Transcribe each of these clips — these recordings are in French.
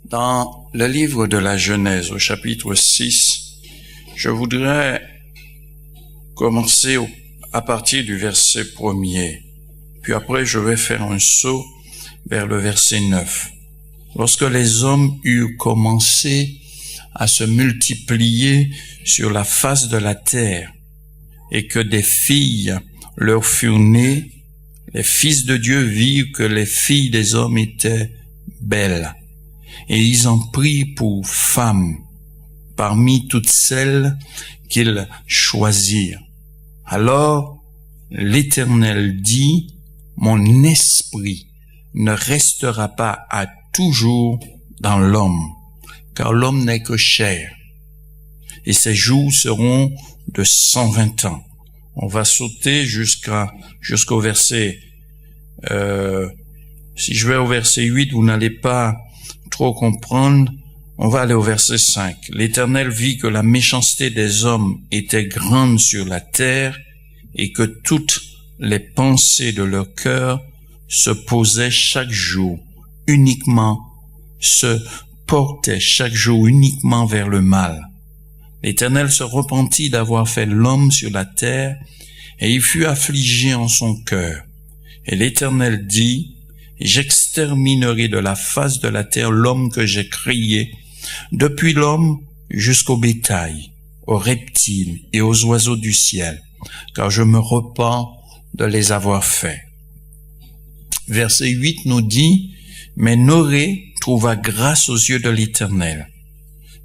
Dans le livre de la Genèse, au chapitre 6, je voudrais commencer à partir du verset 1er. Puis après, je vais faire un saut vers le verset 9. Lorsque les hommes eurent commencé à se multiplier sur la face de la terre et que des filles leur furent nées, les fils de Dieu virent que les filles des hommes étaient belles. Et ils en prirent pour femmes parmi toutes celles qu'ils choisirent. Alors l'Éternel dit, mon esprit ne restera pas à toujours dans l'homme, car l'homme n'est que chair, et ses jours seront de 120 ans. On va sauter jusqu'au verset, si je vais au verset 8, vous n'allez pas trop comprendre, on va aller au verset 5. L'Éternel vit que la méchanceté des hommes était grande sur la terre et que toutes les pensées de leur cœur se portaient chaque jour uniquement vers le mal. L'Éternel se repentit d'avoir fait l'homme sur la terre et il fut affligé en son cœur. Et l'Éternel dit, j'exterminerai de la face de la terre l'homme que j'ai créé, depuis l'homme jusqu'au bétail, aux reptiles et aux oiseaux du ciel, car je me repens de les avoir faits. Verset 8 nous dit, mais Noé trouva grâce aux yeux de l'Éternel.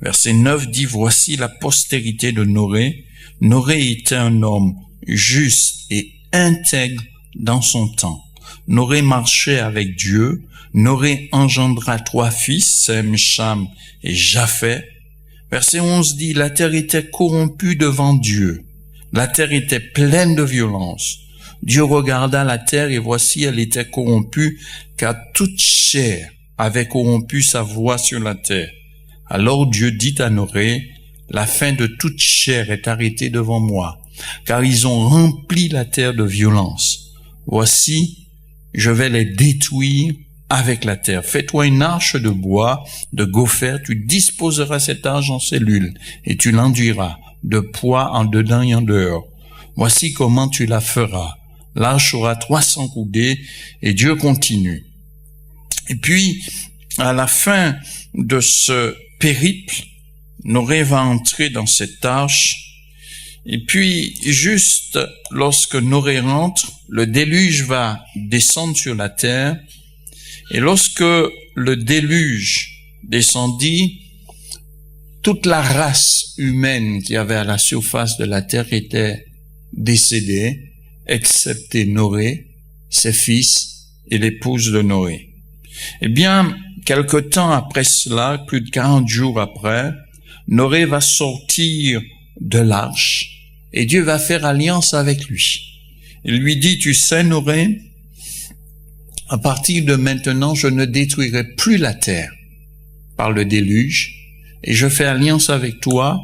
Verset 9 dit, voici la postérité de Noé. Noé était un homme juste et intègre dans son temps. Noé marchait avec Dieu. Noé engendra 3 fils, Sem, Cham et Japheth. Verset 11 dit, la terre était corrompue devant Dieu. La terre était pleine de violence. Dieu regarda la terre et voici elle était corrompue, car toute chair avait corrompu sa voie sur la terre. Alors Dieu dit à Noé, la fin de toute chair est arrêtée devant moi, car ils ont rempli la terre de violence. Voici, je vais les détruire avec la terre. Fais-toi une arche de bois, de gopher, tu disposeras cette arche en cellules, et tu l'enduiras de poids en dedans et en dehors. Voici comment tu la feras. L'arche aura 300 coudées, et Dieu continue. Et puis, à la fin de ce périple, Noé va entrer dans cette arche, et puis, juste lorsque Noé rentre, le déluge va descendre sur la terre. Et lorsque le déluge descendit, toute la race humaine qui avait à la surface de la terre était décédée, excepté Noé, ses fils et l'épouse de Noé. Eh bien, quelque temps après cela, plus de 40 jours après, Noé va sortir de l'arche et Dieu va faire alliance avec lui. Il lui dit, tu sais Noé, à partir de maintenant, je ne détruirai plus la terre par le déluge et je fais alliance avec toi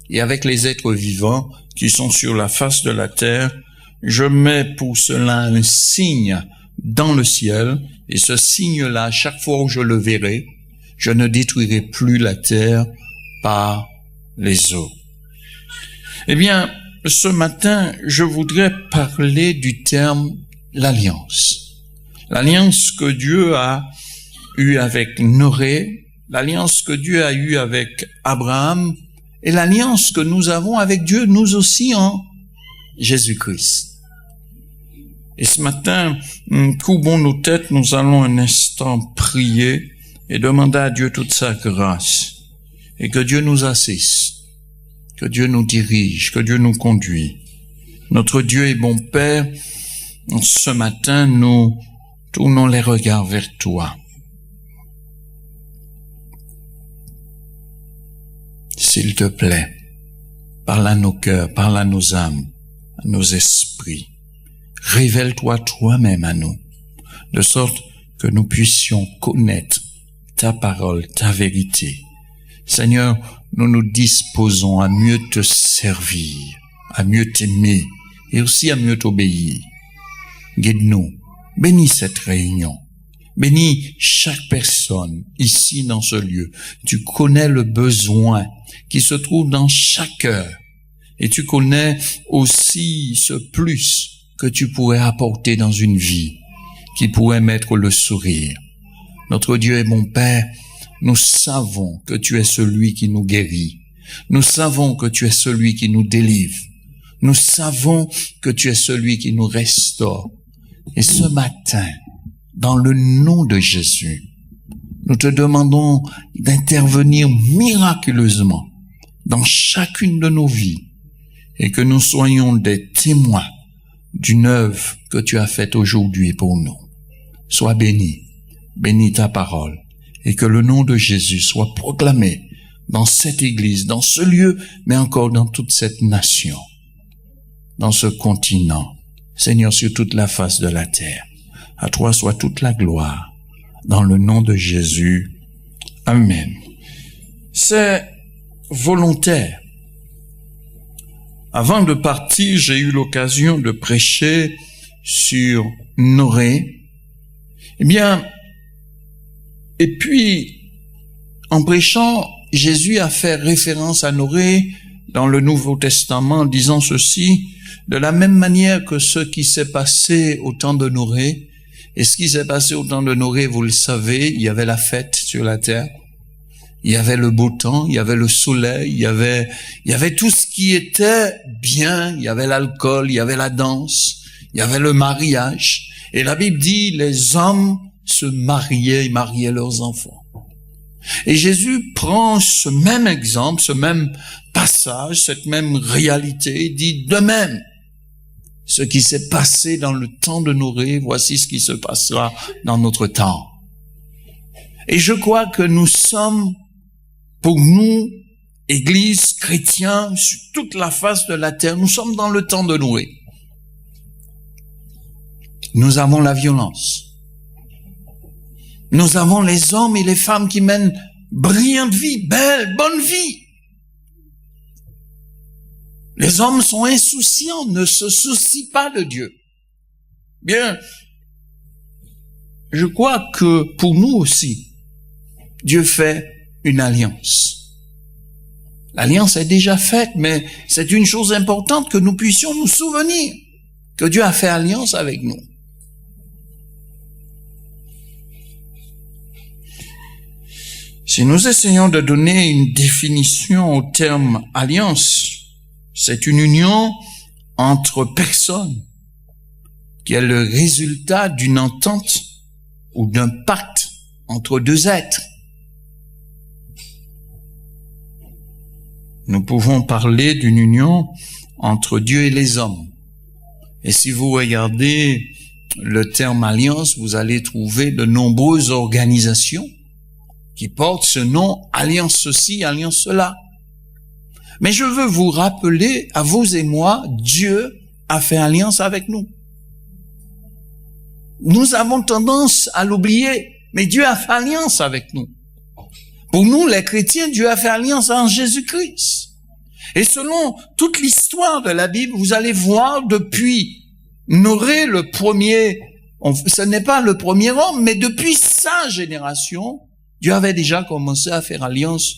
et avec les êtres vivants qui sont sur la face de la terre. Je mets pour cela un signe dans le ciel et ce signe-là, chaque fois où je le verrai, je ne détruirai plus la terre par les eaux. Eh bien, ce matin, je voudrais parler du terme l'alliance. L'alliance que Dieu a eue avec Noé, l'alliance que Dieu a eue avec Abraham et l'alliance que nous avons avec Dieu, nous aussi, en Jésus-Christ. Et ce matin, courbons nos têtes, nous allons un instant prier et demander à Dieu toute sa grâce et que Dieu nous assiste. Que Dieu nous dirige, que Dieu nous conduit. Notre Dieu est bon Père. Ce matin, nous tournons les regards vers toi. S'il te plaît, parle à nos cœurs, parle à nos âmes, à nos esprits. Révèle-toi toi-même à nous, de sorte que nous puissions connaître ta parole, ta vérité. Seigneur, nous nous disposons à mieux te servir, à mieux t'aimer et aussi à mieux t'obéir. Guide-nous, bénis cette réunion, Bénis chaque personne ici dans ce lieu. Tu connais le besoin qui se trouve dans chaque cœur. Et tu connais aussi ce plus que tu pourrais apporter dans une vie, qui pourrait mettre le sourire. Notre Dieu et mon Père, nous savons que tu es celui qui nous guérit. Nous savons que tu es celui qui nous délivre. Nous savons que tu es celui qui nous restaure. Et ce matin, dans le nom de Jésus, nous te demandons d'intervenir miraculeusement dans chacune de nos vies et que nous soyons des témoins d'une œuvre que tu as faite aujourd'hui pour nous. Sois béni, bénis ta parole et que le nom de Jésus soit proclamé dans cette église, dans ce lieu, mais encore dans toute cette nation, dans ce continent, Seigneur, sur toute la face de la terre. À toi soit toute la gloire, dans le nom de Jésus. Amen. C'est volontaire. Avant de partir, j'ai eu l'occasion de prêcher sur Noé. Eh bien, et puis, en prêchant, Jésus a fait référence à Noé dans le Nouveau Testament, disant ceci: de la même manière que ce qui s'est passé au temps de Noé, et ce qui s'est passé au temps de Noé, vous le savez, il y avait la fête sur la terre, il y avait le beau temps, il y avait le soleil, il y avait tout ce qui était bien, il y avait l'alcool, il y avait la danse, il y avait le mariage. Et la Bible dit, les hommes se mariaient, ils mariaient leurs enfants. Et Jésus prend ce même exemple, ce même passage, cette même réalité, et dit de même, ce qui s'est passé dans le temps de Noé, voici ce qui se passera dans notre temps. Et je crois que nous sommes, pour nous, Église, chrétiens, sur toute la face de la terre, nous sommes dans le temps de Noé. Nous avons la violence. Nous avons les hommes et les femmes qui mènent brillante vie, belle, bonne vie. Les hommes sont insouciants, ne se soucient pas de Dieu. Bien, je crois que pour nous aussi, Dieu fait une alliance. L'alliance est déjà faite, mais c'est une chose importante que nous puissions nous souvenir que Dieu a fait alliance avec nous. Si nous essayons de donner une définition au terme alliance, c'est une union entre personnes qui est le résultat d'une entente ou d'un pacte entre deux êtres. Nous pouvons parler d'une union entre Dieu et les hommes. Et si vous regardez le terme alliance, vous allez trouver de nombreuses organisations qui portent ce nom, alliance ceci, alliance cela. Mais je veux vous rappeler, à vous et moi, Dieu a fait alliance avec nous. Nous avons tendance à l'oublier, mais Dieu a fait alliance avec nous. Pour nous, les chrétiens, Dieu a fait alliance en Jésus-Christ. Et selon toute l'histoire de la Bible, vous allez voir depuis Noé, le premier, ce n'est pas le premier homme, mais depuis sa génération, Dieu avait déjà commencé à faire alliance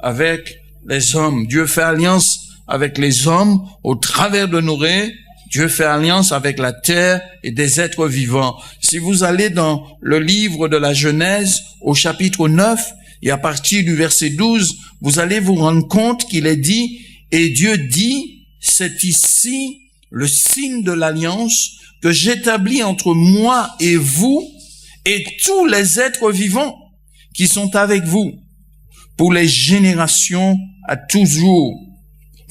avec les hommes. Dieu fait alliance avec les hommes au travers de Noé. Dieu fait alliance avec la terre et des êtres vivants. Si vous allez dans le livre de la Genèse, au chapitre 9, et à partir du verset 12, vous allez vous rendre compte qu'il est dit, et Dieu dit, c'est ici le signe de l'alliance que j'établis entre moi et vous et tous les êtres vivants qui sont avec vous pour les générations à toujours.